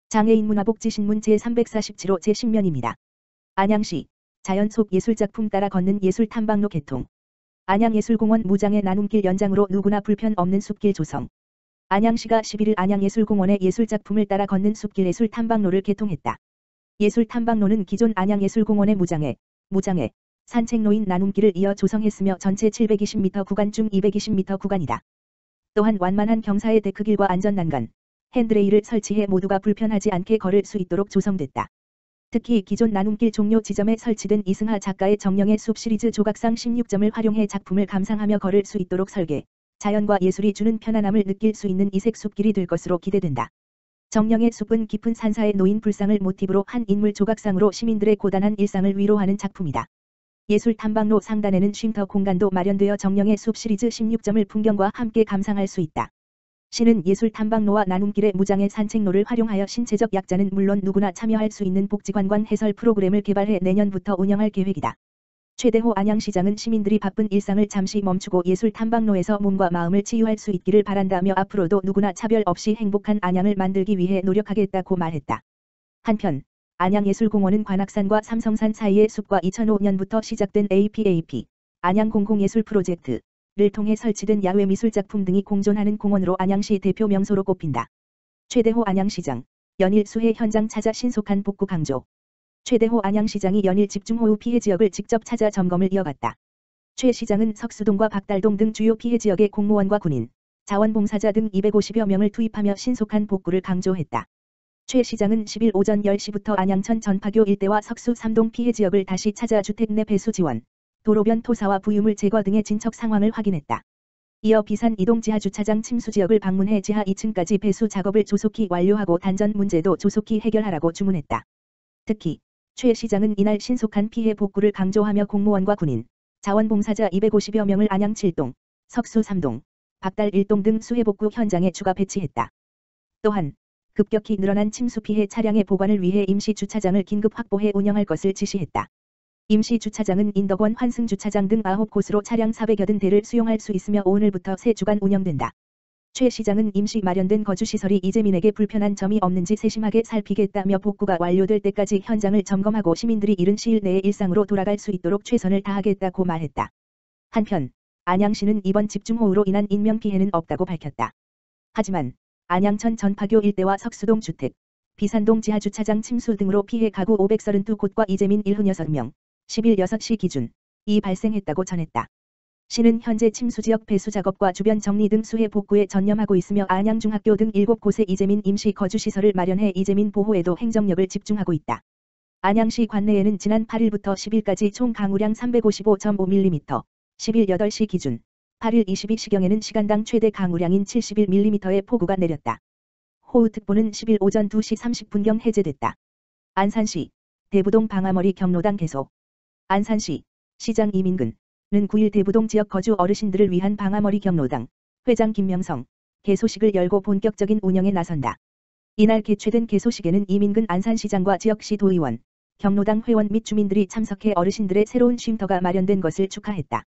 장애인 문화복지신문 제347호 제10면입니다. 안양시 자연 속 예술작품 따라 걷는 예술탐방로 개통. 안양예술공원 무장애 나눔길 연장으로 누구나 불편 없는 숲길 조성. 안양시가 11일 안양예술공원의 예술작품을 따라 걷는 숲길 예술탐방로를 개통했다. 예술탐방로는 기존 안양예술공원의 무장애, 산책로인 나눔길을 이어 조성했으며 전체 720m 구간 중 220m 구간이다. 또한 완만한 경사의 데크길과 안전난간, 핸드레일을 설치해 모두가 불편하지 않게 걸을 수 있도록 조성됐다. 특히 기존 나눔길 종료 지점에 설치된 이승하 작가의 정령의 숲 시리즈 조각상 16점을 활용해 작품을 감상하며 걸을 수 있도록 설계, 자연과 예술이 주는 편안함을 느낄 수 있는 이색 숲길이 될 것으로 기대된다. 정령의 숲은 깊은 산사에 놓인 불상을 모티브로 한 인물 조각상으로 시민들의 고단한 일상을 위로하는 작품이다. 예술탐방로 상단에는 쉼터 공간도 마련되어 정령의 숲 시리즈 16점을 풍경과 함께 감상할 수 있다. 시는 예술탐방로와 나눔길의 무장애 산책로를 활용하여 신체적 약자는 물론 누구나 참여할 수 있는 복지관광 해설 프로그램을 개발해 내년부터 운영할 계획이다. 최대호 안양시장은 시민들이 바쁜 일상을 잠시 멈추고 예술탐방로에서 몸과 마음을 치유할 수 있기를 바란다며 앞으로도 누구나 차별 없이 행복한 안양을 만들기 위해 노력하겠다고 말했다. 한편 안양예술공원은 관악산과 삼성산 사이의 숲과 2005년부터 시작된 APAP 안양 공공예술 프로젝트 를 통해 설치된 야외 미술작품 등이 공존하는 공원으로 안양시 대표 명소로 꼽힌다. 최대호 안양시장, 연일 수해 현장 찾아 신속한 복구 강조. 최대호 안양시장이 연일 집중호우 피해 지역을 직접 찾아 점검을 이어갔다. 최 시장은 석수동과 박달동 등 주요 피해 지역의 공무원과 군인, 자원봉사자 등 250여 명을 투입하며 신속한 복구를 강조했다. 최 시장은 10일 오전 10시부터 안양천 전파교 일대와 석수 3동 피해 지역을 다시 찾아 주택 내 배수 지원, 도로변 토사와 부유물 제거 등의 진척 상황을 확인했다. 이어 비산 이동 지하주차장 침수 지역을 방문해 지하 2층까지 배수 작업을 조속히 완료하고 단전 문제도 조속히 해결하라고 주문했다. 특히 최 시장은 이날 신속한 피해 복구를 강조하며 공무원과 군인, 자원봉사자 250여 명을 안양 7동, 석수 3동, 박달 1동 등 수해 복구 현장에 추가 배치했다. 또한 급격히 늘어난 침수 피해 차량의 보관을 위해 임시 주차장을 긴급 확보해 운영할 것을 지시했다. 임시 주차장은 인덕원 환승주차장 등 9곳으로 차량 480대를 수용할 수 있으며 오늘부터 3주간 운영된다. 최 시장은 임시 마련된 거주시설이 이재민에게 불편한 점이 없는지 세심하게 살피겠다며 복구가 완료될 때까지 현장을 점검하고 시민들이 이른 시일 내에 일상으로 돌아갈 수 있도록 최선을 다하겠다고 말했다. 한편 안양시는 이번 집중호우로 인한 인명피해는 없다고 밝혔다. 하지만 안양천 전파교 일대와 석수동 주택, 비산동 지하주차장 침수 등으로 피해 가구 532곳과 이재민 76명, 10일 6시 기준 이 발생했다고 전했다. 시는 현재 침수지역 배수 작업과 주변 정리 등 수해 복구에 전념하고 있으며 안양중학교 등 7곳에 이재민 임시 거주시설을 마련해 이재민 보호에도 행정력을 집중하고 있다. 안양시 관내에는 지난 8일부터 10일까지 총 강우량 355.5mm, 10일 8시 기준 8일 22시경에는 시간당 최대 강우량인 71mm의 폭우가 내렸다. 호우특보는 10일 오전 2시 30분경 해제됐다. 안산시 대부동 방아머리 경로당 개소. 안산시 시장 이민근은 9일 대부동 지역 거주 어르신들을 위한 방아머리 경로당 회장 김명성 개소식을 열고 본격적인 운영에 나선다. 이날 개최된 개소식에는 이민근 안산시장과 지역시 도의원, 경로당 회원 및 주민들이 참석해 어르신들의 새로운 쉼터가 마련된 것을 축하했다.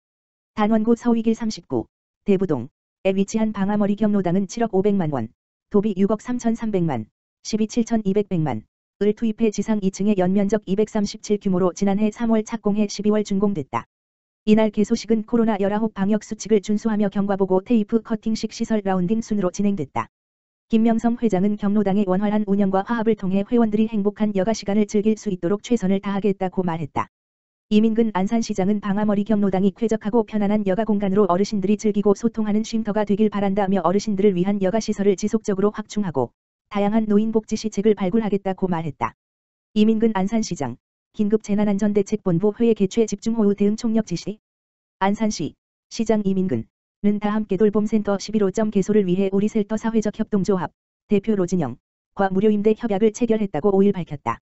단원구 서위길 39 대부동에 위치한 방아머리 경로당은 7억 500만 원, 도비 6억 3,300만, 12 7,200백만 을 투입해 지상 2층의 연면적 237 규모로 지난해 3월 착공해 12월 준공됐다. 이날 개소식은 코로나19 방역 수칙을 준수하며 경과보고 테이프 커팅식 시설 라운딩 순으로 진행됐다. 김명성 회장은 경로당의 원활한 운영과 화합을 통해 회원들이 행복한 여가 시간을 즐길 수 있도록 최선을 다하겠다고 말했다. 이민근 안산시장은 방아머리 경로당이 쾌적하고 편안한 여가 공간으로 어르신들이 즐기고 소통하는 쉼터가 되길 바란다며 어르신들을 위한 여가 시설을 지속적으로 확충하고 다양한 노인복지시책을 발굴하겠다고 말했다. 이민근 안산시장 긴급재난안전대책본부 회의 개최 집중호우 대응 총력 지시. 안산시 시장 이민근은 다함께 돌봄센터 11호점 개소를 위해 우리셀터 사회적 협동조합 대표 로진영과 무료임대 협약을 체결했다고 5일 밝혔다.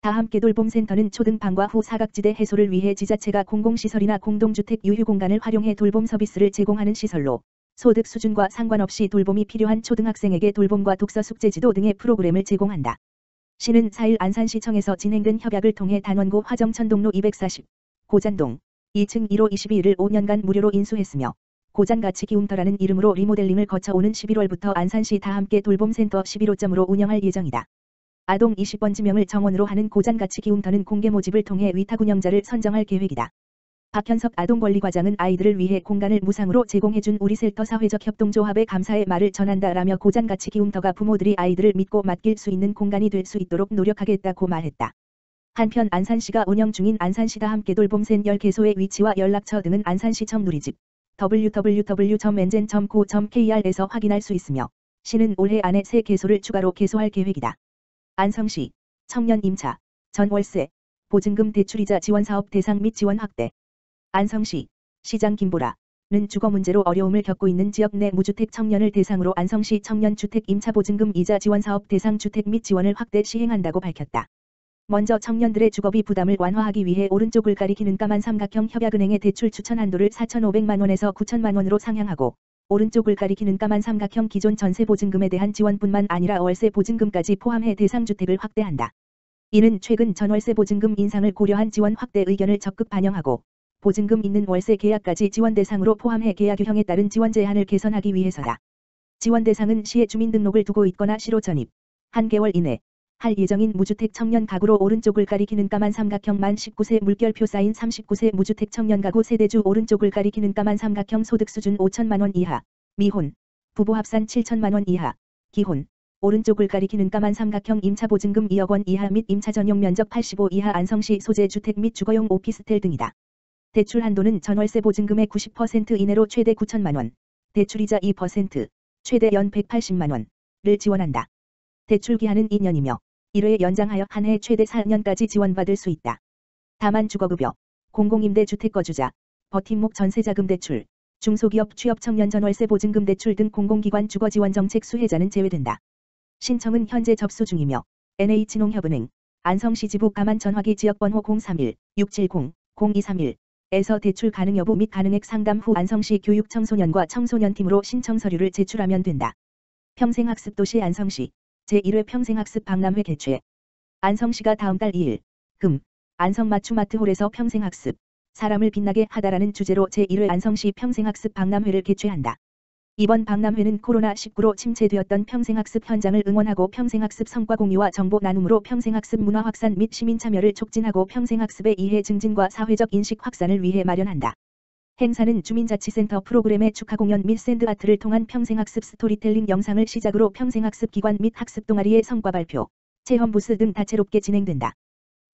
다함께 돌봄센터는 초등반과 후 사각지대 해소를 위해 지자체가 공공시설이나 공동주택 유휴공간을 활용해 돌봄 서비스를 제공하는 시설로 소득 수준과 상관없이 돌봄이 필요한 초등학생에게 돌봄과 독서 숙제 지도 등의 프로그램을 제공한다. 시는 4일 안산시청에서 진행된 협약을 통해 단원구 화정천동로 240, 고잔동 2층 1호 22를 5년간 무료로 인수했으며 고잔가치 기움터라는 이름으로 리모델링을 거쳐 오는 11월부터 안산시 다함께 돌봄센터 11호점으로 운영할 예정이다. 아동 20번 지명을 정원으로 하는 고잔가치 기움터는 공개 모집을 통해 위탁 운영자를 선정할 계획이다. 박현석 아동권리과장은 아이들을 위해 공간을 무상으로 제공해준 우리셀터 사회적 협동조합에 감사의 말을 전한다라며 고잔가치 기움터가 부모들이 아이들을 믿고 맡길 수 있는 공간이 될 수 있도록 노력하겠다고 말했다. 한편 안산시가 운영 중인 안산시다 함께 돌봄센 10개소의 위치와 연락처 등은 안산시청 누리집 www.nzen.co.kr에서 확인할 수 있으며 시는 올해 안에 3개소를 추가로 개소할 계획이다. 안성시 청년 임차, 전월세, 보증금 대출이자 지원사업 대상 및 지원 확대. 안성시 시장 김보라는 주거 문제로 어려움을 겪고 있는 지역 내 무주택 청년을 대상으로 안성시 청년주택 임차보증금 이자 지원사업 대상 주택 및 지원을 확대 시행한다고 밝혔다. 먼저 청년들의 주거비 부담을 완화하기 위해 오른쪽을 가리키는 까만 삼각형 협약은행의 대출 추천 한도를 4,500만원에서 9,000만원으로 상향하고 오른쪽을 가리키는 까만 삼각형 기존 전세보증금에 대한 지원뿐만 아니라 월세 보증금까지 포함해 대상 주택을 확대한다. 이는 최근 전월세 보증금 인상을 고려한 지원 확대 의견을 적극 반영하고 보증금 있는 월세 계약까지 지원 대상으로 포함해 계약 유형에 따른 지원 제한을 개선하기 위해서다. 지원 대상은 시에 주민등록을 두고 있거나 시로 전입 1개월 이내 할 예정인 무주택 청년 가구로 오른쪽을 가리키는 까만 삼각형 만 19세 물결표 사인 39세 무주택 청년 가구 세대주 오른쪽을 가리키는 까만 삼각형 소득 수준 5천만원 이하, 미혼, 부부 합산 7천만원 이하, 기혼, 오른쪽을 가리키는 까만 삼각형 임차보증금 2억원 이하 및 임차 전용 면적 85 이하 안성시 소재 주택 및 주거용 오피스텔 등이다. 대출 한도는 전월세 보증금의 90% 이내로 최대 9천만원, 대출이자 2%, 최대 연 180만원을 지원한다. 대출 기한은 2년이며 1회 연장하여 한 해 최대 4년까지 지원받을 수 있다. 다만 주거급여, 공공임대주택거주자, 버팀목 전세자금 대출, 중소기업 취업 청년 전월세 보증금 대출 등 공공기관 주거지원정책 수혜자는 제외된다. 신청은 현재 접수 중이며 NH농협은행, 안성시 지부 가만 전화기 지역번호 031-670-0231 에서 대출 가능 여부 및 가능액 상담 후 안성시 교육청소년과 청소년팀으로 신청 서류를 제출하면 된다. 평생학습도시 안성시 제1회 평생학습 박람회 개최. 안성시가 다음 달 2일 금 안성 맞춤아트홀에서 평생학습 사람을 빛나게 하다라는 주제로 제1회 안성시 평생학습 박람회를 개최한다. 이번 박람회는 코로나19로 침체되었던 평생학습 현장을 응원하고 평생학습 성과 공유와 정보 나눔으로 평생학습 문화 확산 및 시민 참여를 촉진하고 평생학습의 이해 증진과 사회적 인식 확산을 위해 마련한다. 행사는 주민자치센터 프로그램의 축하 공연 및 샌드아트를 통한 평생학습 스토리텔링 영상을 시작으로 평생학습 기관 및 학습 동아리의 성과 발표, 체험 부스 등 다채롭게 진행된다.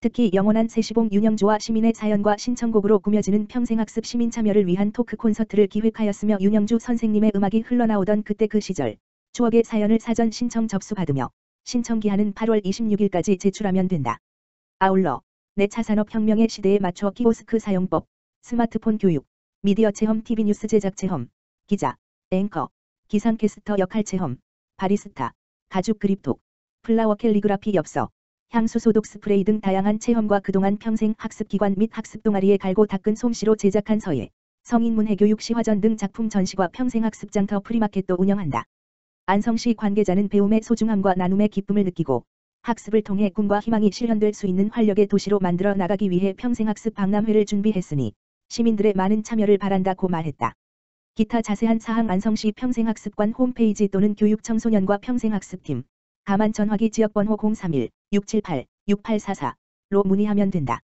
특히 영원한 세시봉 윤영주와 시민의 사연과 신청곡으로 꾸며지는 평생학습 시민 참여를 위한 토크 콘서트를 기획하였으며 윤영주 선생님의 음악이 흘러나오던 그때 그 시절, 추억의 사연을 사전 신청 접수받으며 신청 기한은 8월 26일까지 제출하면 된다. 아울러 내 차 산업혁명의 시대에 맞춰 키오스크 사용법, 스마트폰 교육, 미디어 체험 TV 뉴스 제작 체험, 기자, 앵커, 기상캐스터 역할 체험, 바리스타, 가죽 그립톡, 플라워 캘리그라피 엽서, 향수 소독 스프레이 등 다양한 체험과 그동안 평생 학습기관 및 학습동아리에 갈고 닦은 솜씨로 제작한 서예, 성인문해교육 시화전 등 작품 전시과 평생학습장터 프리마켓도 운영한다. 안성시 관계자는 배움의 소중함과 나눔의 기쁨을 느끼고 학습을 통해 꿈과 희망이 실현될 수 있는 활력의 도시로 만들어 나가기 위해 평생학습 박람회를 준비했으니 시민들의 많은 참여를 바란다고 말했다. 기타 자세한 사항 안성시 평생학습관 홈페이지 또는 교육청소년과 평생학습팀 가만 전화기 지역번호 031-678-6844로 문의하면 된다.